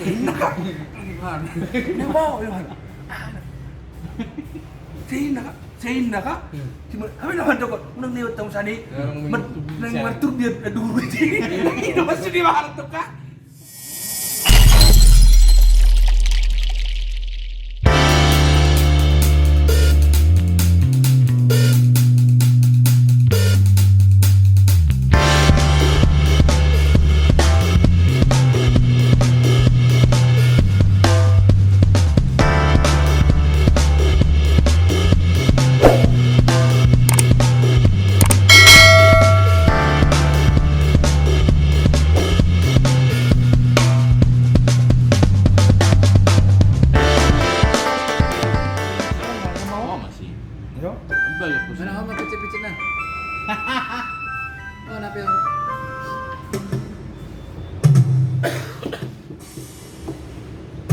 Tina kak. Nabo Yohan. Tina kak. Cuma kami naman dokot. Unang niwat tong sani. Nang martur dia aduh. Itu pasti di mahal tuh kak. Mana kamu picit-picit na? Oh, hanap yun.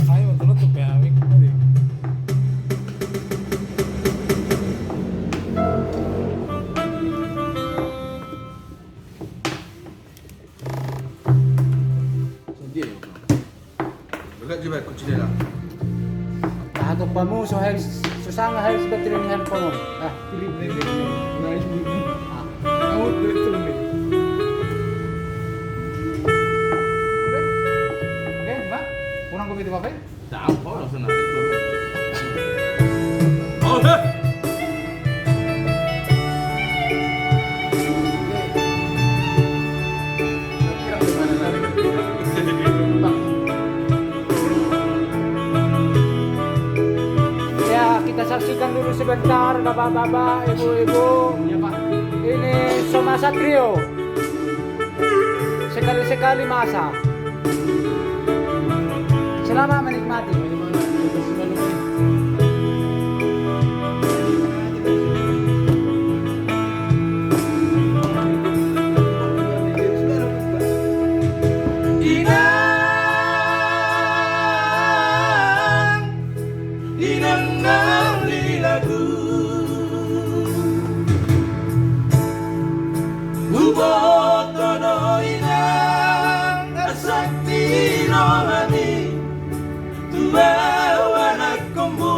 Ayaw, tunutok kaya aming kumali. Sendiri. Begat juga kucing Nakatog pa mo, so susang harus battery ni handphone mo. Ah, Pilih beli. Naik beli. Kamu beli beli. oke, Mbak. Kurang kopi di apa? Tahu langsung narik dulu. Oh, deh. Ya, kita saksikan dulu sebentar, bapak-bapak, ibu-ibu. Ya, Pak. Ini Soma Satrio. Sekali-sekali masak. Selamat menikmati. Inang ngali lagu Ubotono inang asakti no hati Tua anak kombo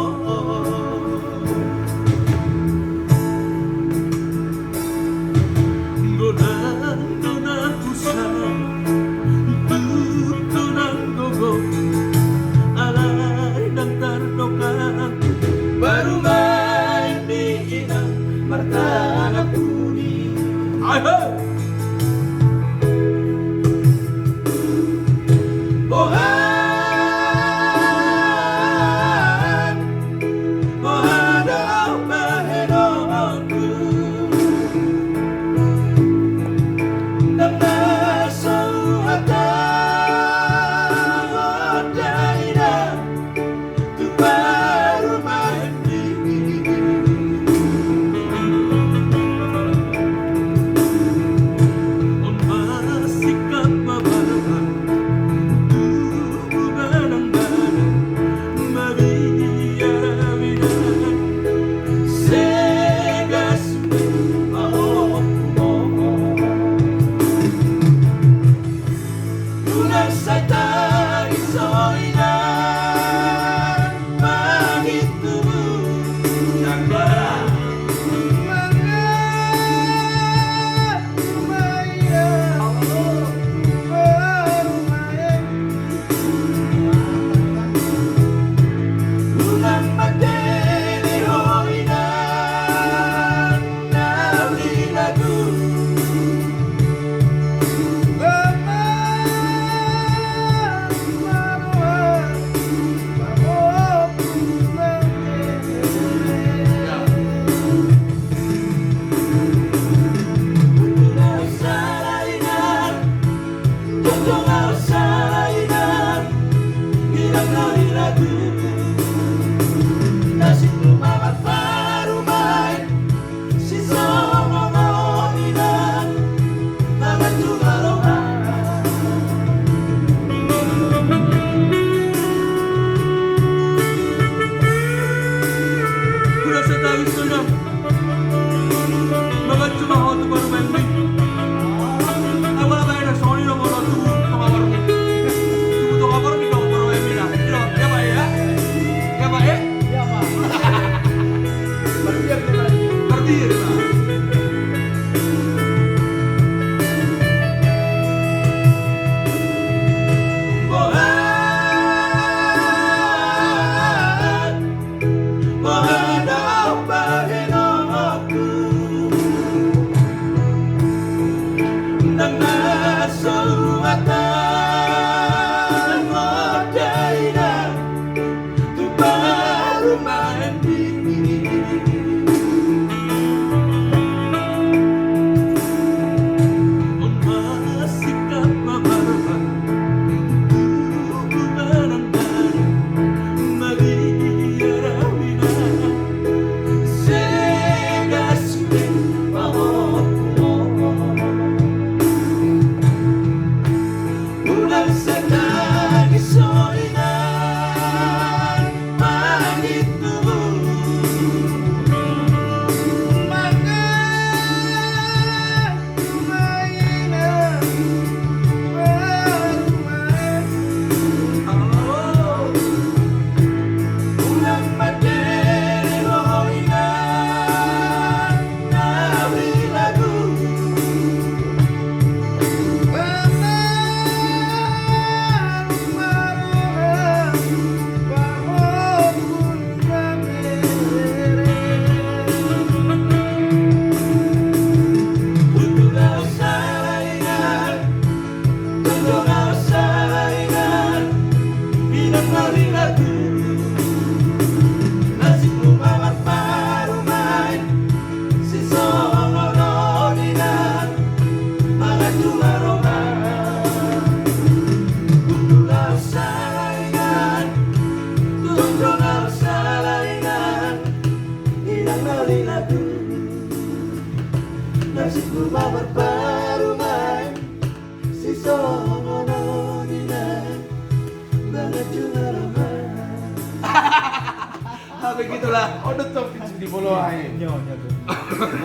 Ah, begitulah. Oh, betul di bolo ae. Nyo, nyo tuh.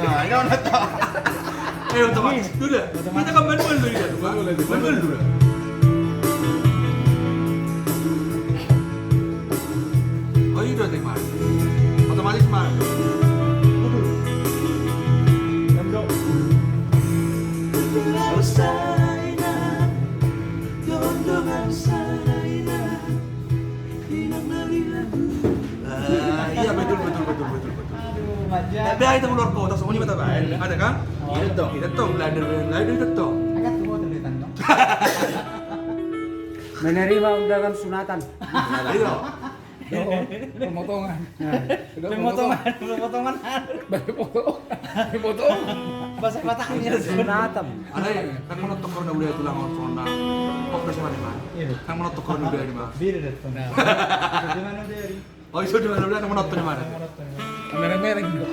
Nah, ini ono to. Otomatis dulu dah. Kita kan manual dulu ya. Manual dulu. Oh, itu udah tekmat. Otomatis mah. Iya betul. Ada itu keluar kota semuanya betul kan? Ada kan? Itu dong, ladder itu dong. Agak tuh terlihat dong. Menerima undangan sunatan. Iya. Pemotongan. Pemotongan. Dipotong. Bahasa Bataknya sunatan. Ada kan menonton korona udah itu lah corona. Kok udah sama mana? Kan menonton korona udah di mana? Biru datang. Di mana dari? Oh itu di mana udah menonton di mana? Merah-merah gitu.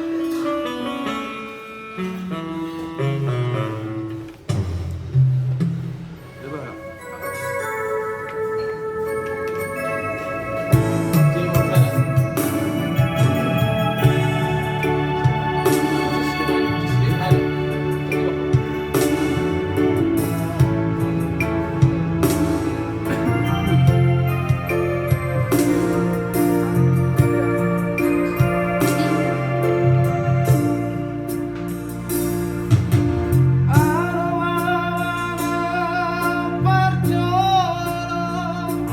Coba.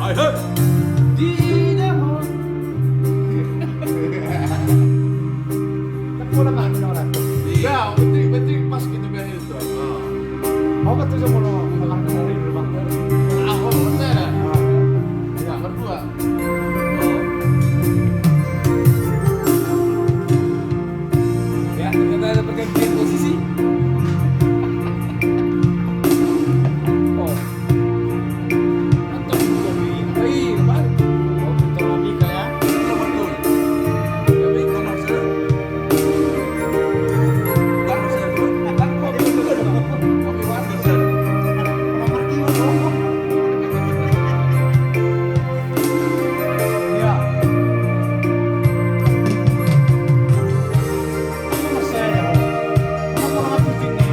Ayo. Iya, betul pas gitu biar itu. Oh, betul semua makan dari rumah. Aku bener. Ya, berdua. Ya, kita ada pergantian posisi. Oh. Mantap juga nih. Hei, kemarin. Oh, betul logika ya. Tapi kamar saya. Kamar saya dulu. Kopi water. Ya. Nomor saya. Apa aku tinggal?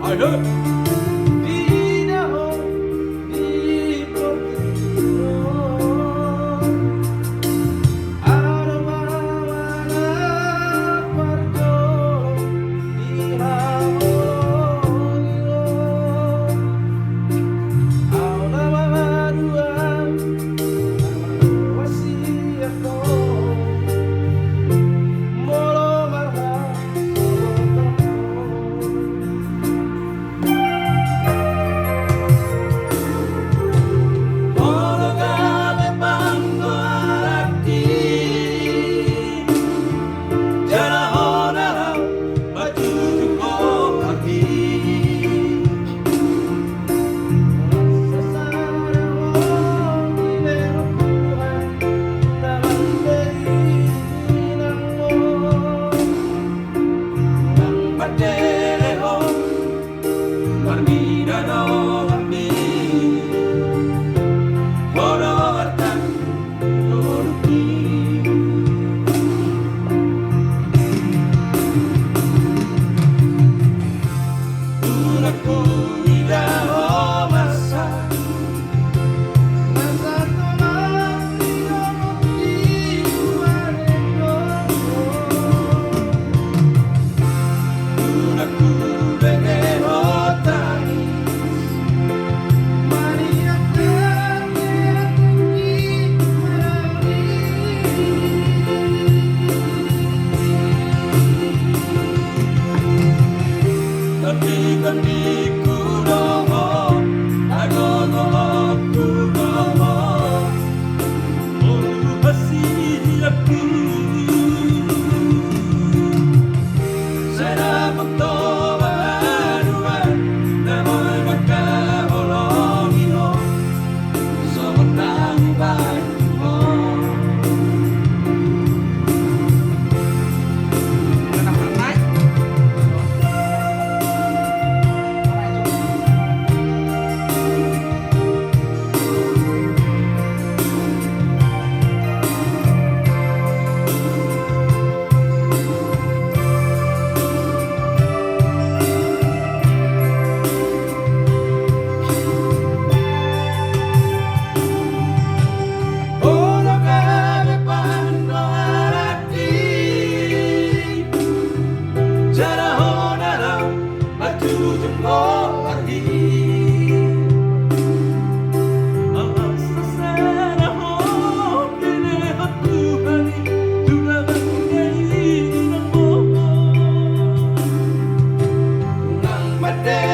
Ayo.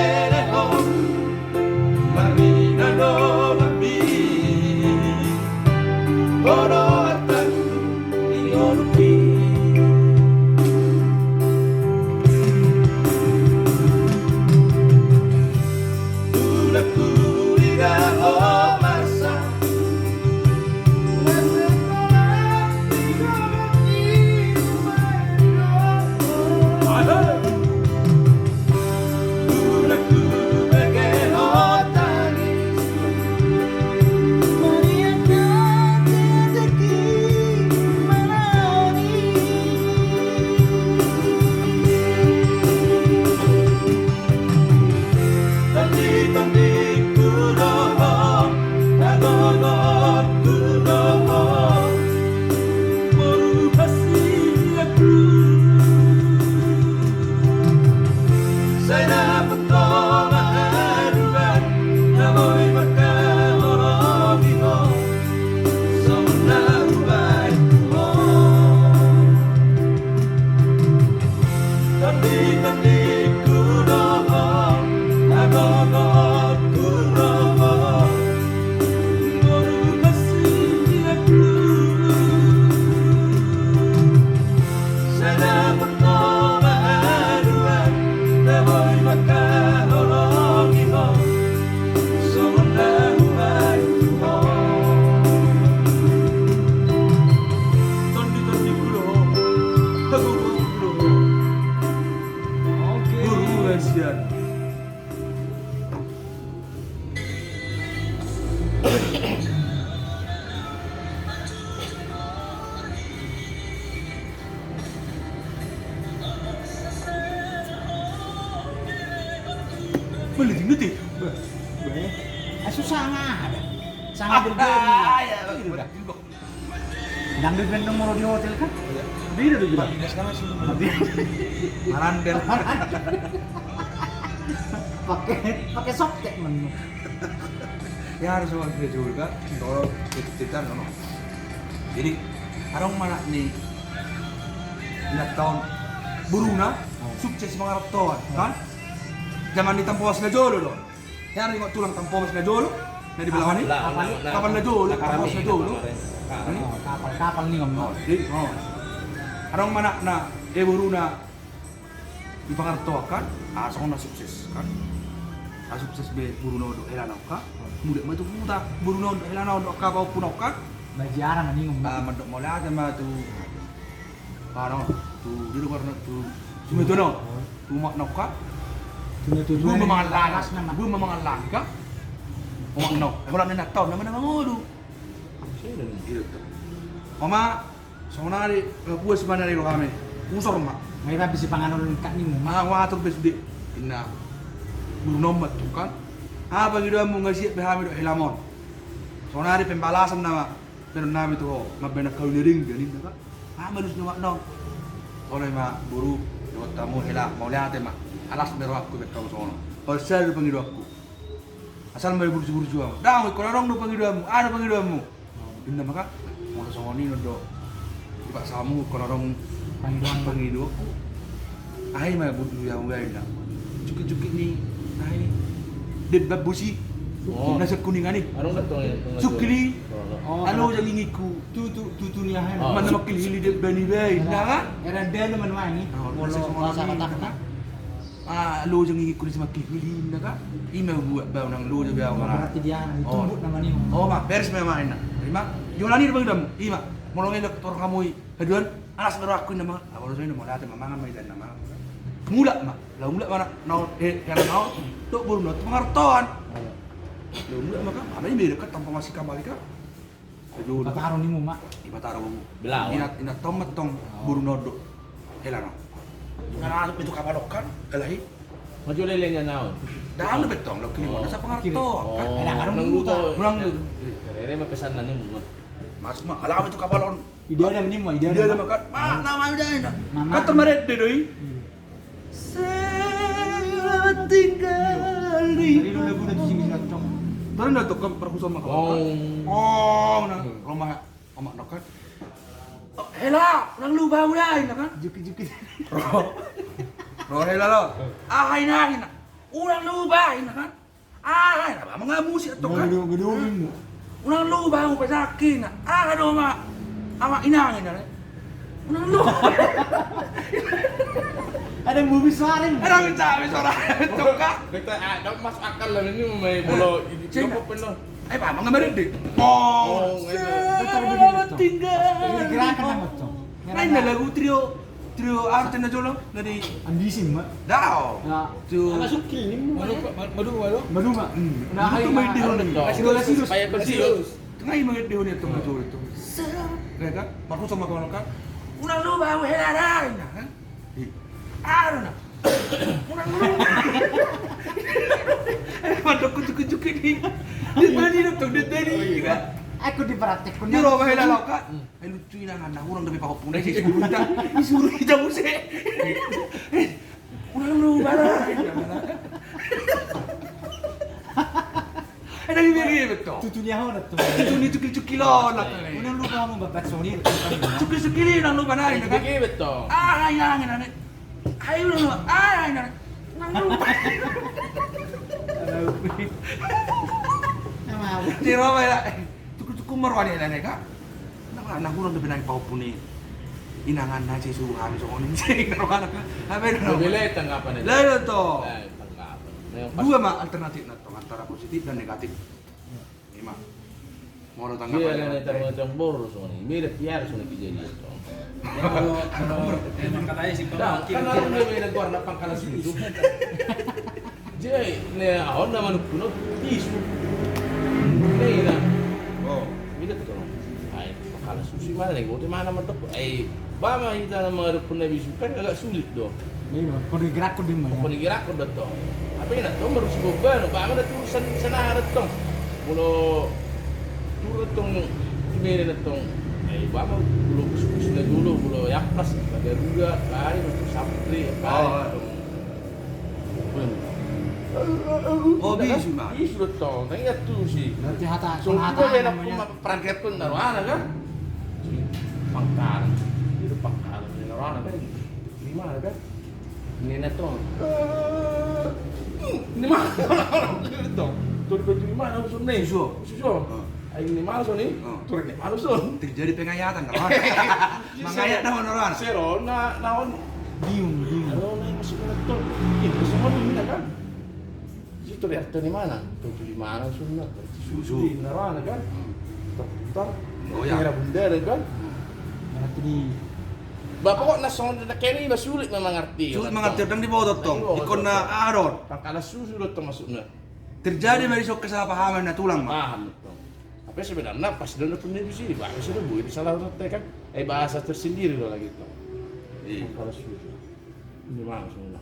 Bereho Marina no Mami Oro Atan Ioruki Tulaku Ira Omasa Boleh tinggi tuh. Susah ada. Sangat berbeda. Ya, Ngambil benteng moro di hotel kan? Beda tuh juga. Sekarang sih. Marandel. Pakai softtek menu. Ya harus sama dia juga. Kalau kita no. Jadi arong mana nih? Ingat tahun Buruna sukses mengarap tahun kan? Zaman di Tampoas Najolo loh. Yang nengok tulang Tampoas Najolo. Nah di belakang ini. Kapan Najolo? Tampoas Najolo. Kapal nih ngomong. Arong mana na Buruna di Pangarto kan? Asong na sukses kan? Sukses be Buruna do helana ka. Muda mah tu puta Buruna do helana do ka bau puno ka. Bajaran nih ngomong. Mandok mola sama tu. Ano tu di luar na tu. Sumetono. Tu mak noka. Gue memang langka. Omang no. Kalau nak tahu nama nama ngodu. Mama, sonari gue sebenarnya lo kami. Usor mak. May bisa panganon kak ni mo. Mga water besde. Ina. Bunom tu kan. Apa gitu mau ngasih behami do hilamon. Sonari pembalasan nama. Pero nami tu mabenak kau niring ganin kan. Manus nyawa no. Oleh mak buru do tamu hila mau lihat mak. Alas mero aku bet kau sono. Pasal pangidu aku. Asal mau burju-burju aku. Dah, kalau orang do pangiduamu, ada pangiduamu. Dinda maka mau sono ni do. Di pak samu kalau orang pangidu aku. Ai mah burju yang lain lah. Cukik-cukik ni, ai. Debab busi. Nasa kuningan ni. Anong katong yan? Sukli. Ano yang ingiku? Tu ni ahay. Mana makil hili de bani bay. Nah, Era dia naman wah ni. Wala sa katak. Lo yang ingiku ni semakin hili na ka. Ime buat bau nang lo je bau mana. Berarti dia tumbuk naman ni. Oh, mak beres memang enak. Terima. Yolani de bang Ima. Molongin lek tor kamu haduan alas mero aku nama. Awal saya mau datang mamang mai dan nama. Mula mak. Lah mula mana? Nau yang nau. Tok burung nau pengartoan. Lah mula maka apa ini dekat tanpa masih kembali ka. Aduh. Pataro ni mo mak. Ibataro mo. Belawan. Inat tomat tong burung nodo. Helano. Karena itu kapalokan, alahi. Maju lele niya naon. Dahil betong lo kini mo sa pengartoan. Ada karung Nang luta. luto. Kurang Kare mapesan na ni mo. Mas mah alam itu kapalon. Ide ada ni mo, ide Dia ada ada. makan. Ma, nama udah enak. Mama. Kata mereka deh doi. Selamat tinggal di. Tadi lu lagu na sing sing atong. Tadi nak tukang perkusan makan. Oh. Nah rumah omak nak kan. Hela, nang lu bau dah, nak kan? Juki-juki. Roh hela lo. Ah, ini nak. Ulang lubahin kan. Apa mengamusi atau kan? Gedung. Ulang lubah mo pasakin. Ano ama inangin na. Ulang lubah. Ada yang bubis suarin. Ano ang sabi sa ito ka? Kita ada masuk akal lah ini may bolo ini Cina. apa penuh. Ay pa mga merid. Oh, tinggal. Ini gerakan nama tuh. Ay nalagu trio arte na jolo dari Ambisi mak. Dao. Ya. Tu Suki ini Madu. Madu mak. Nah, itu may dihon Betul. Kasi wala sirus. Supaya bersih. Tengah yung mga dihon ito nga jolo ito. Kaya ka? Makusang magkano ka? Unang luba mo helarain na. Ano na? Unang luba. Ay, madok-kujuk-kujuk ini. Di ba nila itong dito ka? Aku dipraktek ko Di ro ba helalaw ka? Ay, lucu na nga na. Urang dami pa ko punay. Isuro kita mo siya. Unang luba na. Ay, nangibigay ito. Tutunya ho na to. Ito ni cukil-cukilo na. Unang lupa mo babat soni. Cukil-cukili na luba na. Bigay betul. Ay, nangin na. Ay, ulo. Ay, nangin. Nang luba. Di ro ba cukup marwani na ka. Nahurang na binang paupuni. Inangan na si suruh kami sa kuning sing naroon ka. Habi na. Bilay tanggapan nila. Lalo to. Tanggapan. Dua mah alternatif na to antara positif dan negatif. Lima. Mau Dia tanggapan. ada tanggapan boros ni. Mirip biar sudah kejadian itu. Emang katanya sih Dah, kan orang dia may nagwarna pang kalas itu. Jay, ne ahon naman kuno isu. Nay na. Oh. Bila to no. Ay, kalas susi mana nih? Buti mana man to? Ay, ba makita ng mga rupon na bisu kan agak sulit do. Ini mah kode gerak ko din mah. Panigira ko dato. Apa yun to? Marus ko ba no? Ba man to sa naharap to. Mulo turut tong kimere na tong ay ba mo bulo kuskus na dulo bulo yakpas Garuda kari masuk Sapri kari. Oh, bisu mah. Bisu to. Ingat tuh sih. Berarti hata So, hata kita kaya namanya. perangkat pun naruhan kan? Pangkal. Itu pangkal. Naruhan kan? Di mana kan? Ini na to. Di mana? Ito. Tuh di mana usun nih? Susu. Ay ni mana usun nih? Tuh di mana usun? Terjadi pengayatan naroon. Mangayat naman naroon. Zero na naon. Bingung. Ano na yung masuk na to? Ito sa mga hindi kan? Itu lihat di mana? Tuh di mana usun na? Susu. Di naruhan kan? Tar. Oh, ya. Kira bunda kan? Berarti di Bapak kok nasong na kini na sulit na mengerti. Sulit mengerti dan di bawah tong. Ikon na aron. Pangkala susu to masuk na. Terjadi merisok kesalahpahaman na tulang mah. Paham itu. Tapi sebenarnya pas dalam pun di sini bahasa sudah bu itu salah satu kan. Bahasa tersendiri loh lagi itu. Pangkala susu. Di mana semua?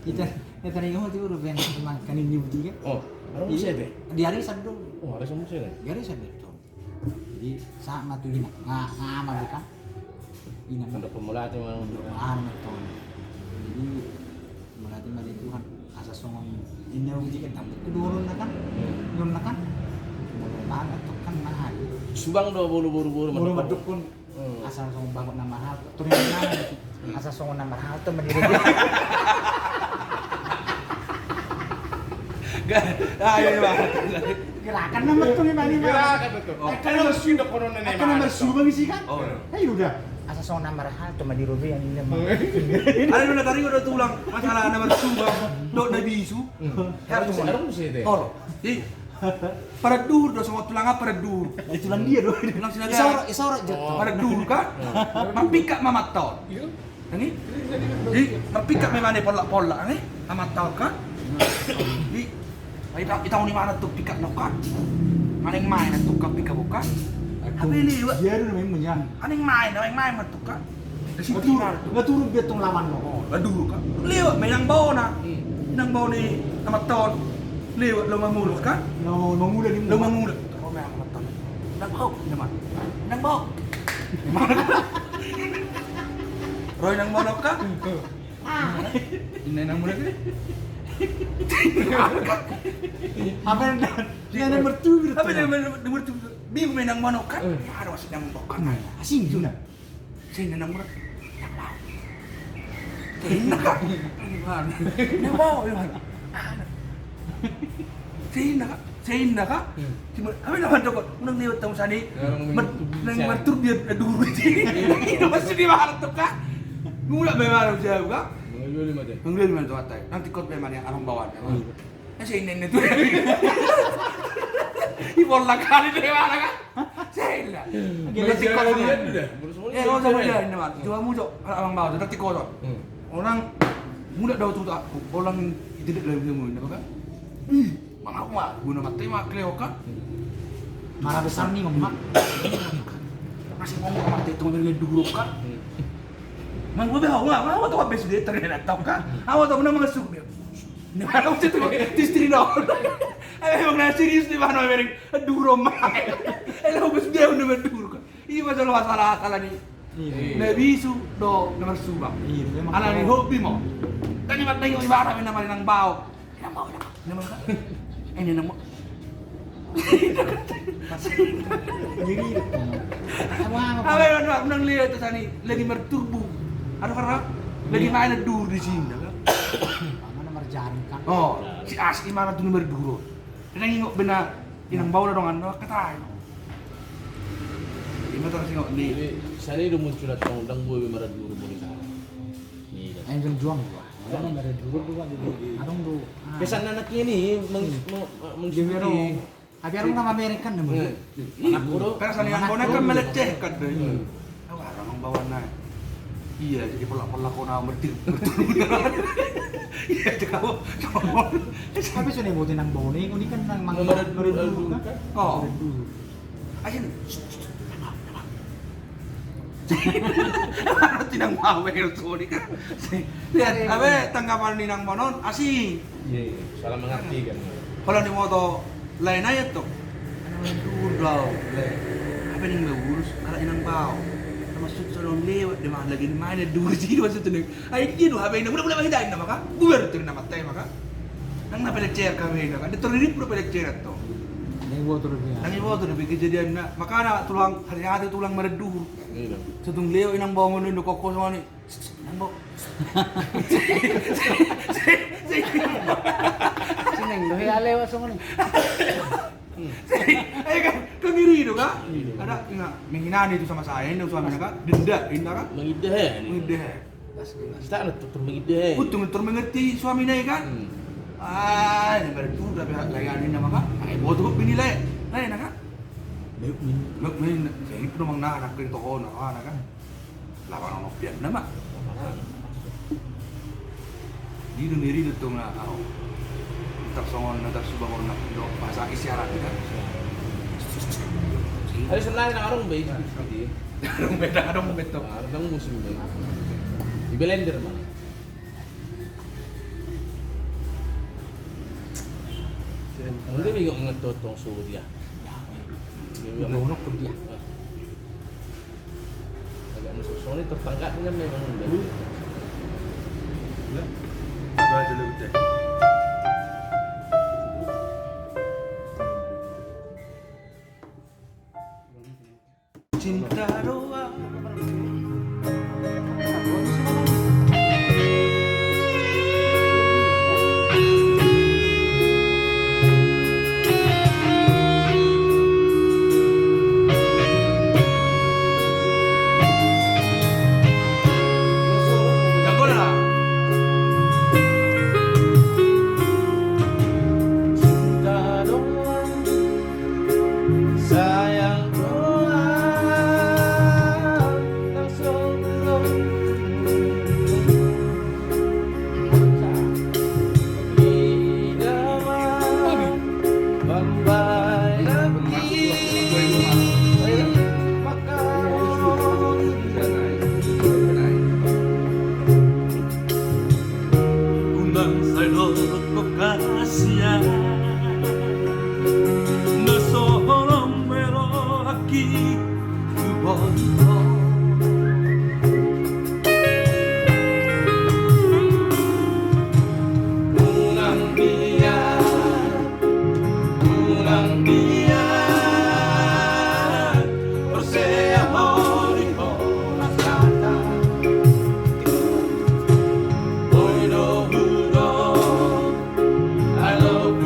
kita tadi kamu tuh udah pengen makan ini juga. Oh, ada musim deh. Di hari Sabtu. Oh, ada musim deh. Di hari Sabtu. Jadi sama tuh ini ngama bukan? Ini Ada pemula itu memang. to. Jadi melati mari Tuhan asa songon ini uji kan tapi kedua na kan. Yun na kan. Mulai banget tuh kan mahal. Subang do buru-buru Buru meduk pun asal songon bangun na mahal. Turun na gitu. Asal songon na mahal tuh mendiri. Ayo ba. Gerakan nama tuh nih bani. Gerakan betul. Kan harus sudah corona nih. Akan nomor suba ngisi kan? Oh. Ayo udah. Asa songon na mahal tuh mendiri yang ini mah. Ano na tari udah tulang masalah na magsubang do na bisu. Ada musim deh. Oh. Di. Para dur do sama tulang apa para dur. Itu lang dia doh. Tulang sinaga. Isora jatuh. Para dur ka. Mapika mamattaw. Ani? Di mapika may mane pola-pola ani. Mamattaw ka. Di ay itaw ni mana tuh pika no ka. Maning main tuh ka pika buka. Abi liwa. Dia dulu memang menyan. Aning main tuh ka. Ngaturo biar tong lawan mo. Aduh ka. Liwa may nang bawo na. Nang bawo ni tamaton. Liwa lumamulot ka. No, mangula ni mo. Lumamulot. Oh, may tamaton. Nang bawo naman. Nang bawo. Roy nang bawo ka. Ini nang mulai ka. Apa yang dia nomor 2 Apa dia nomor tu? Bingung main nang manok kan? Ada masih nang bokan. Asing tu nak. Sini nang murah. Nang bawo. Nang bawo. Nang bawo. Seindah kak. Cuma kami naman dokot, unang liwat tong sani. Nang matur dia dulu sini. Itu masih di mana tuh kak? Mula memang jauh kak. Mengulir mana tuh atai. Nanti kot memang yang arang bawaan. Saya ini tuh. Ibon lah kali dari mana kak? Saya. Nanti kot dia udah. Kalau sama dia ini mah. Coba muncul arang bawaan. Nanti kot. Orang muda dah tuh aku. Orang tidak lagi ngomongin apa kak? Mana aku mah guna mati mah kleo kan? Marah besar nih ngomong. Masih ngomong mati itu ngomongin dulu kan? Man gue behau nggak? Awak tuh habis dia terlihat tahu kan? Awak tuh benar masuk dia. Ini mana aku tuh istri dong. Emang nasi serius di mana mereka duro mah? Habis dia udah berduru kan? Iya masalah nih. Nggak bisu do nomor subang. Anak ini hobi mau. Kan nyemat nengok ibarat nama nang bau. Nang bau nama kan? Ini nama. Jadi Apa yang nang lihat tuh sani lagi merturbu. Ada karena lagi main dur di sini kan? mana merjaring kan? Oh, si asli mana tuh nomor duro. Dia nengok benar inang bau dong anda kata. Ini tuh sih nggak di. Sana itu muncul atau undang gue marah dulu boleh sana. Yang juang gua. Orang dari dulu gua jadi adong tuh. Kesan anaknya ini Gimana? Abi arong nama Amerikan namun. Anak bro. Karena sani yang bonek kan melecehkan deh. Awak orang bawa naik. Iya, jadi pola-pola kau nama berturut. Iya, cakap. Tapi sudah buatin nang bau nih, ini kan nang Nomor dulu kan? Oh, aja nih. Tinang mawe itu nih kan. Lihat, apa tanggapan ninang monon asing. Iya, salah mengerti kan. Kalau di moto lain aja tuh. Udah, apa nih ngurus kalau inang bau. Maksud salon lewat di mana lagi di mana dulu sih maksud tuh. Ay gitu apa ini udah mahidain nama kan? Bubar tuh nama teh maka. Nang na peleceh kami kan. Diterlirip udah peleceh tuh. Yang gua turun dia. Nang ibu tuh lebih kejadian na. Maka na tulang hari-hari tulang mereduh. Iya. Setung leo inang bau ngono koko sama ni. Nang bau. Sineng dohe alewa sama nih. Kan ngiri itu kak. Ada ingat menghinaan itu sama saya itu suaminya kak. Denda kan? Mengidah ya. Mengidah. Kita ada tutur mengidah. Betul mengerti suaminya kan? Ini berdua udah pihak layanin nama kak. Ay mau tuh binilai. Lain kak. Min, saya itu memang anak itu toko anak kan. Lawan orang pian nama. Di dunia itu tuh nggak tahu. Tersongon, tersubang orang do bahasa isyarat kan. Ada sebenarnya orang baik seperti Orang beda. Orang musim baik. Di blender mah. Mungkin juga ngetotong suhu dia. Ngonok pun dia. Agak musuh ini tertangkap kan memang udah. Apa aja lu teh? Cinta doang. Jago lah. Cinta doang, sayang doang, langsung belum idaman bambai lagi maka Undang saya lokasinya Nasorong mero aki Kubonto Unang biar Persea hori hona kata Oi no huro I love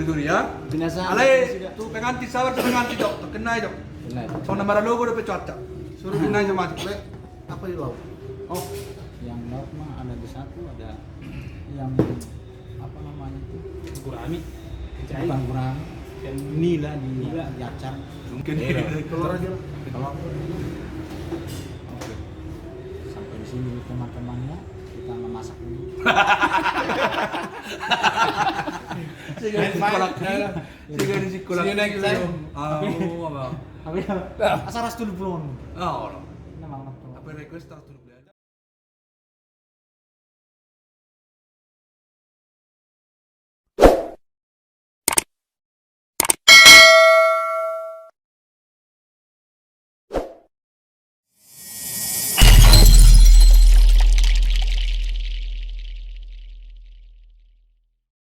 Turi ya. Binasa. Alay tu pengantin sabar pengantin dok, terkenai dok. Benar. So nama logo udah pecuaca. Suruh binai sama tu. Apa itu lauk? Oh, yang lauk mah ada di satu, ada yang apa namanya itu? Gurami. Bukan gurami. Nila di acar. Mungkin Telur aja lah. Telur. Oke. Sampai di sini teman-temannya, kita memasak dulu. Sige di sekolah. See you next time. Ah, apa? Tapi asal ras dulu belum. Ah, Nama apa? apa request tak tu?